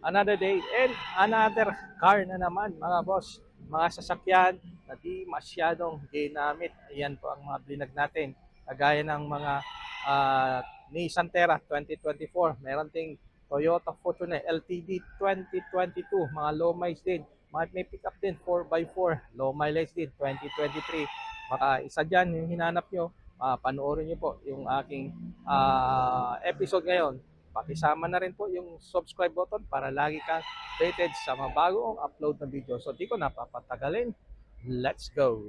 another day and another car na naman mga boss. Mga sasakyan na di masyadong ginamit. Ayan po ang mga blinag natin. Kagaya ng mga Nissan Terra 2024. Meron ding Toyota Fortuner LTD 2022. Mga low mileage din. May pick up din 4x4. Low mileage din 2023. Baka isa dyan yung hinanap nyo. Panoorin nyo po yung aking episode ngayon. Pakisama na rin po yung subscribe button para lagi kang updated sa mga bagong upload na video. So di ko napapatagalin. Let's go!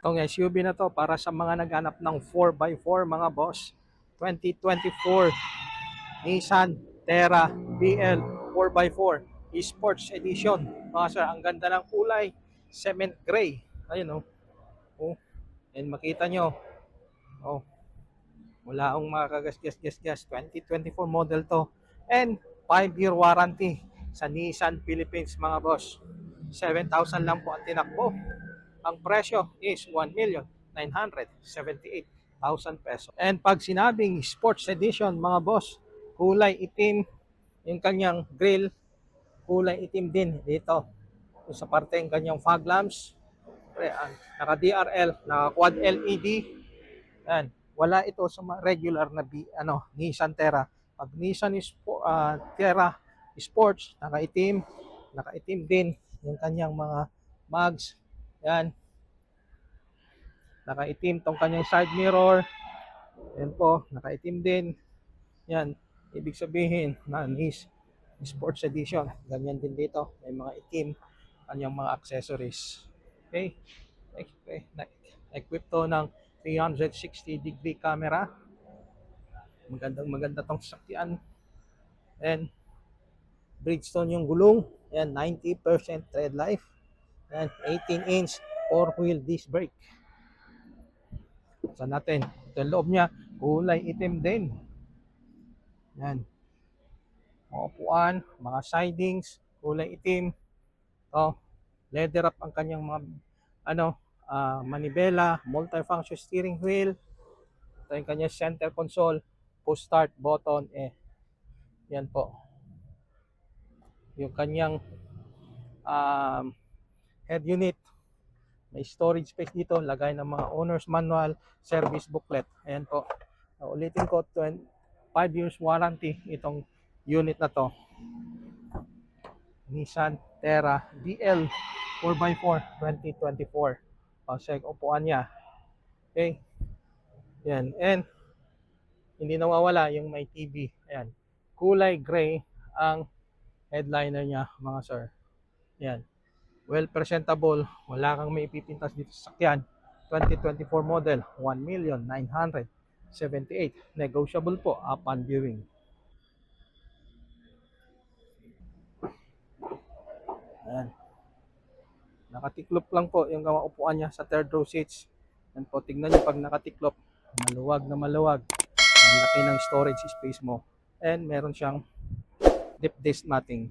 Itong SUV na to para sa mga naghanap ng 4x4 mga boss. 2024 Nissan Terra BL 4x4 Sports Edition. Mga sir, ang ganda ng kulay. Cement gray. Ayun oh. And makita nyo. Oh, wala akong makagasgas-gasgas. 2024 model to. And 5-year warranty sa Nissan Philippines mga boss. 7,000 lang po ang tinakbo. Ang presyo is 1,978,000 pesos. And pag sinabing sports edition mga boss, kulay itim yung kanyang grill, kulay itim din dito. Sa parte ng kanyang fog lamps, naka DRL, naka quad LED. Yan. Wala ito sa regular na Nissan Terra. Pag Nissan is Terra Sports, nakaitim din yung kanyang mga mags. Yan. Nakaitim tong kanyang side mirror. Yan po, nakaitim din. Yan. Ibig sabihin na Sports Edition. Ganyan din dito. May mga itim kanyang mga accessories. Okay? Equip to ng 360-degree camera. Maganda tong sasakyan. And Bridgestone yung gulong. Yan, 90% tread life. And 18-inch 4-wheel disc brake. Saan natin? Ito yung loob niya. Kulay itim din. Yan. Mga upuan, mga sidings, kulay itim. Ito, leather up ang kanyang mga manibela, multifunction steering wheel. Ito yung kanyang center console, push start button. Yan po. Yung kanyang head unit. May storage space dito, lagay ng mga owner's manual, service booklet. Ayan po. Ulitin ko, 5 years warranty itong unit na to. Nissan Terra DL 4x4 2024. Check upuan niya. Okay. Yan. And hindi nawawala yung may TV. Ayan. Kulay gray ang headliner niya mga sir. Yan. Well presentable. Wala kang may ipipintas dito sa sakyan. 2024 model. 1,978,000. Negotiable po upon viewing. Ayan. Nakatiklop lang po yung upuan niya sa third row seats. Yan po, tignan niyo pag nakatiklop. Maluwag na maluwag. Ang laki ng storage space mo. And meron siyang deep disk matting.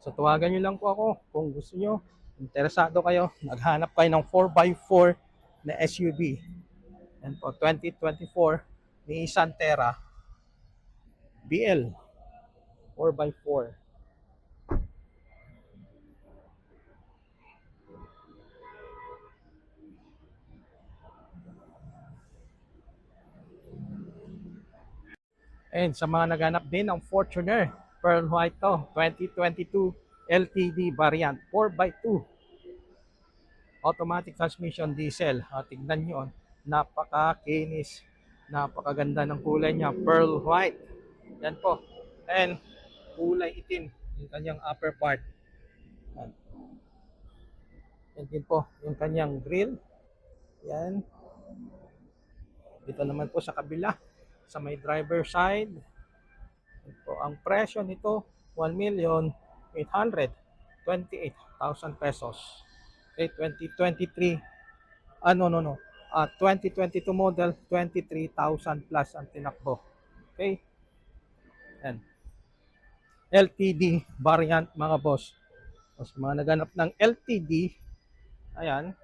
So tawagan nyo lang po ako kung gusto nyo, interesado kayo, naghanap kayo ng 4x4 na SUV. And po 2024 Nissan Terra BL 4x4. And sa mga naghanap din ng Fortuner Pearl White to, 2022 LTD variant 4x2 automatic transmission diesel. Tignan nyo, napakakinis, napakaganda ng kulay niya, pearl white. Yan po. And kulay itim yung kanyang upper part. Yan din po yung kanyang grill. Yan. Dito naman po sa kabila, sa may driver side. Yan po, ang presyo nito 1,828,000 pesos. Okay, 2023 no. 2022 model, 23,000 plus ang tinakbo. Okay? Yan. LTD variant mga boss. Mas mga naganap ng LTD, Ayan.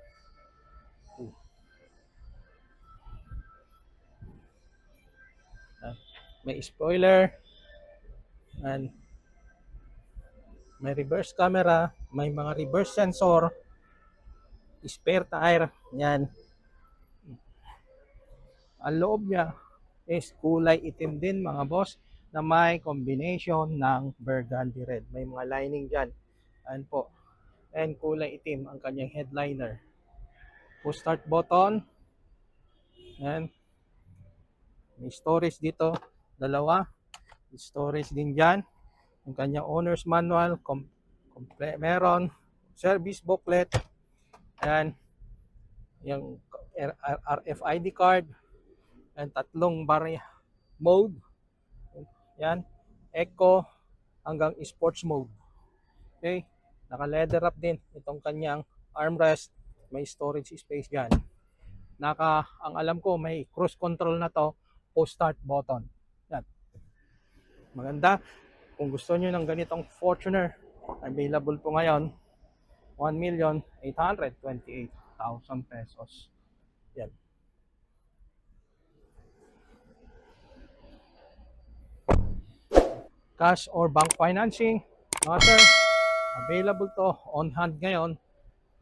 May spoiler and may reverse camera, may mga reverse sensor, spare tire, yan. Ang loob niya is kulay itim din mga boss na may combination ng burgundy red. May mga lining dyan. Ayan po. And kulay itim ang kanyang headliner. Push start button. Ayan. May storage dito. Dalawa. May storage din dyan. Yung kanyang owner's manual. Meron. Service booklet. Ayan. Yung RFID card. And tatlong mode. Yan. Eco hanggang sports mode. Okay? Naka-leather wrap din itong kanyang armrest. May storage space dyan. Ang alam ko, may cruise control na to o start button. Yan. Maganda. Kung gusto nyo ng ganitong Fortuner, available po ngayon, 1,828,000 pesos. Yan. Cash or bank financing, mga sir, available to on hand ngayon.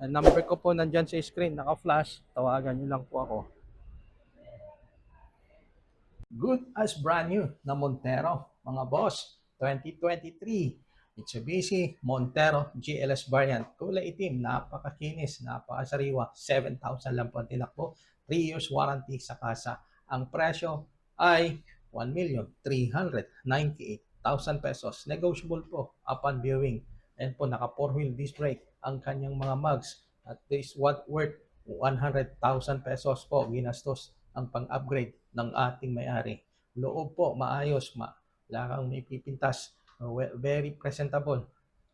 Ang number ko po nandyan sa screen, naka-flash. Tawagan nyo lang po ako. Good as brand new na Montero, mga boss. 2023 Mitsubishi Montero GLS variant. Kulay itim, napakakinis, napakasariwa. 7,000 lang po ang tinakbo. 3 years warranty sa kasa. Ang presyo ay 1,398,000 pesos. Negotiable po upon viewing. And po, naka 4-wheel disc brake ang kanyang mga mugs. At this what worth 100,000 pesos po ginastos ang pang-upgrade ng ating may-ari. Loob po, maayos, wala kang may pipintas, very presentable.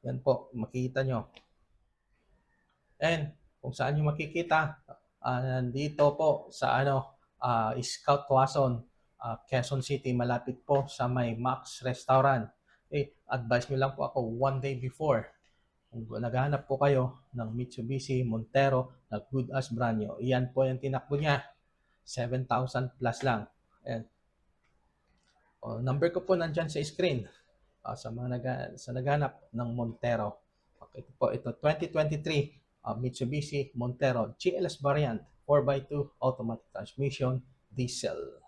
Yan po, makita nyo. And kung saan nyo makikita, nandito po sa Scout Quezon, Quezon City, malapit po sa may Max Restaurant. Advise nyo lang po ako one day before. Kung naghahanap po kayo ng Mitsubishi Montero na good as brand new, yan po yung tinakbo niya. 7,000 plus lang. Ayan. Number ko po nandyan sa screen sa mga naghanap ng Montero. Okay, ito 2023 Mitsubishi Montero GLS variant 4x2 automatic transmission diesel.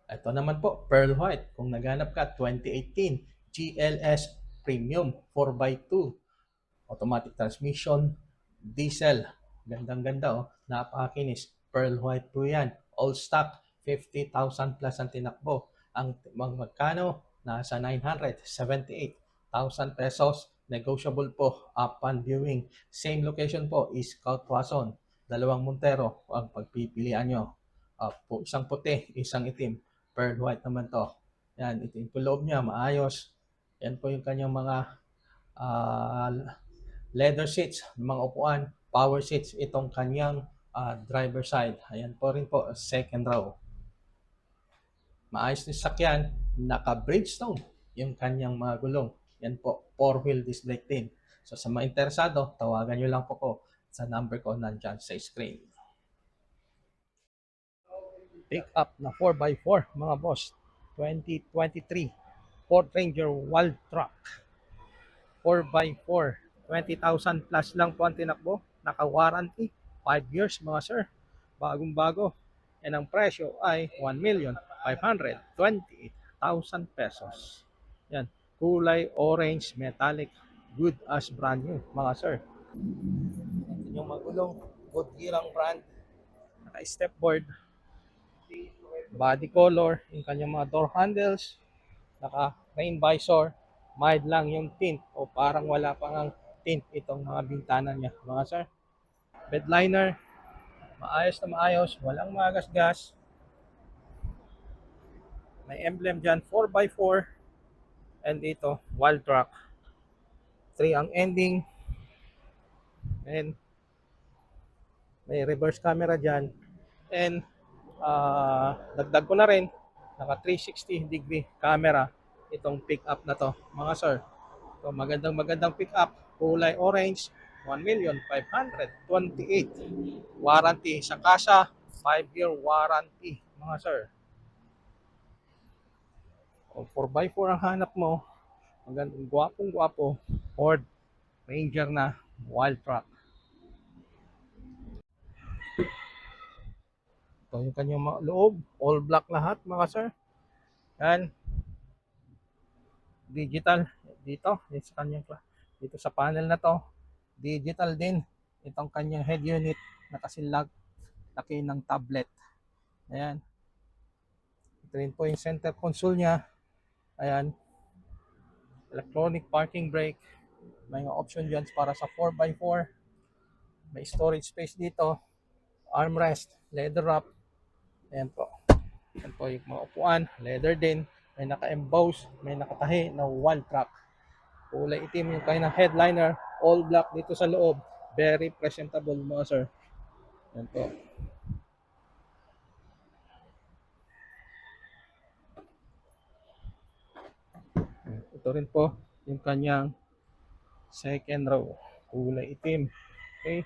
Ito naman po, pearl white. Kung naghanap ka, 2018 GLS Premium 4x2 automatic transmission diesel. Gandang-ganda napakakinis. Pearl white po yan. All stock, 50,000 plus ang tinakbo. Ang magkano? Nasa 978,000 pesos. Negotiable po upon viewing. Same location po is Scout Quezon. Dalawang Montero ang pagpipilian nyo. Isang puti, isang itim. Pearl white naman to. Yan, ito yung loob niya, maayos. Yan po yung kanyang mga leather seats, mga upuan, power seats, itong kanyang driver side. Ayan po rin po, second row. Maayos na sakyan, naka-Bridgestone yung kanyang mga gulong. Yan po, 4-wheel disc brake din. So sa mga interesado, tawagan nyo lang po ko sa number ko nandyan sa screen. Pick up na 4x4 mga boss, 2023 Ford Ranger Wild Truck 4x4, 20,000 plus lang po ang tinakbo. Naka-warranty, 5 years mga sir. Bagong-bago. And ang presyo ay 1,528,000 pesos. Yan. Kulay orange metallic. Good as brand new mga sir. Ito yung magulong. Goodyear ang brand. Naka-stepboard. Body color. Yung kanyang mga door handles. Naka-rain visor. Mild lang yung tint o parang wala pang tint itong mga bintana niya mga sir. Bed liner, maayos na maayos, walang magasgas. May emblem dyan, 4x4 and ito, wild truck. 3 ang ending and may reverse camera dyan and dagdag ko na rin, naka 360 degree camera itong pick up na to mga sir. So magandang pick up, kulay orange, 1,528,000. Warranty sa kasa, 5-year warranty, mga sir. O 4x4 ang hanap mo, magandang gwapong-gwapo, Ford Ranger na wild truck. Ito yung kanyang loob, all black lahat, mga sir. Yan, digital dito, sa kanyang dito sa panel na to, digital din itong kanyang head unit, nakasilag, laki ng tablet. Ayan, ito rin po yung center console niya. Ayan, electronic parking brake, may mga option dyan para sa 4x4, may storage space dito, armrest, leather wrap. Ayan po, yan po yung mga upuan, leather din, may naka-emboss, may nakatahi na wall track. Kulay itim yung kanyang headliner, all black dito sa loob, very presentable, mga sir. Yan po. Ito rin po yung kanyang second row, kulay itim. Okay,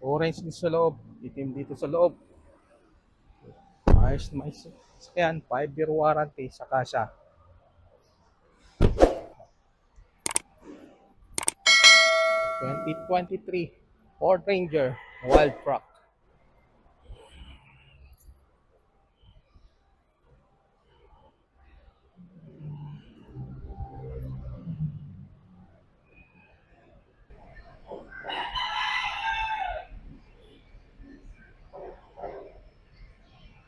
orange dito sa loob, itim dito sa loob. Ayos na mais. Sakyan, 5-year warranty sa kasa. 2023 Ford Ranger wild truck.